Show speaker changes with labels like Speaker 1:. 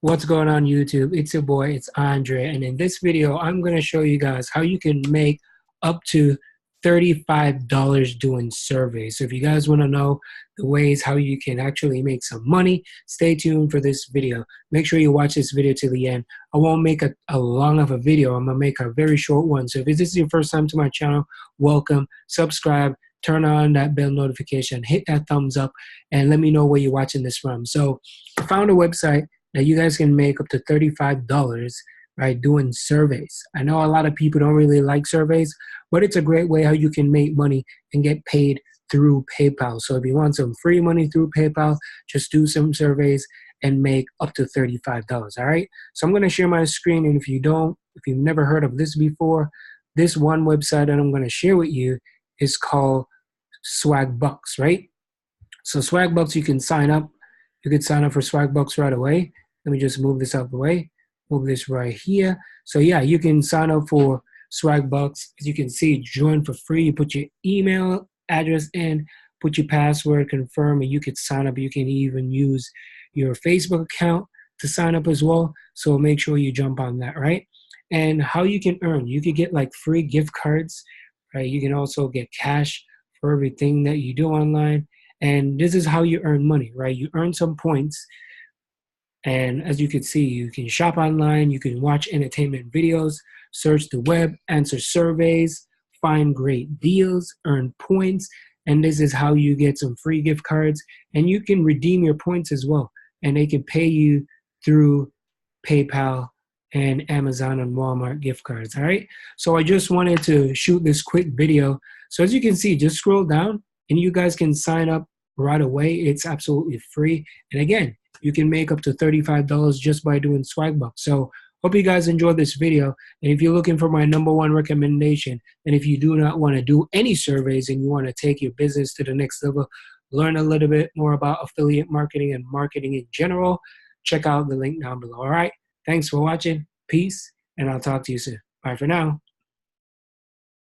Speaker 1: What's going on YouTube? It's your boy, it's Andre, and in this video, I'm going to show you guys how you can make up to $35 doing surveys. So if you guys want to know the ways how you can actually make some money, stay tuned for this video. Make sure you watch this video to the end. I won't make a long of a video. I'm going to make a very short one. So if this is your first time to my channel, welcome, subscribe, turn on that bell notification, hit that thumbs up, and let me know where you're watching this from. So I found a website that you guys can make up to $35 right doing surveys. I know a lot of people don't really like surveys, but it's a great way how you can make money and get paid through PayPal. So if you want some free money through PayPal, just do some surveys and make up to $35. All right. So I'm going to share my screen, and if you've never heard of this before, this one website that I'm going to share with you is called Swagbucks, right? So Swagbucks, you can sign up. You can sign up for Swagbucks right away. Let me just move this out of the way. Move this right here. So yeah, you can sign up for Swagbucks. As you can see, join for free. You put your email address in, put your password, confirm, and you can sign up. You can even use your Facebook account to sign up as well. So make sure you jump on that, right? And how you can earn. You could get like free gift cards, right? You can also get cash for everything that you do online. And this is how you earn money, right? You earn some points. And as you can see, you can shop online, you can watch entertainment videos, search the web, answer surveys, find great deals, earn points. And this is how you get some free gift cards. And you can redeem your points as well. And they can pay you through PayPal and Amazon and Walmart gift cards, all right? So I just wanted to shoot this quick video. So as you can see, just scroll down and you guys can sign up right away. It's absolutely free. And again, you can make up to $35 just by doing Swagbucks. So hope you guys enjoyed this video. And if you're looking for my #1 recommendation, and if you do not want to do any surveys and you want to take your business to the next level, learn a little bit more about affiliate marketing and marketing in general, check out the link down below. All right. Thanks for watching. Peace. And I'll talk to you soon. Bye for now.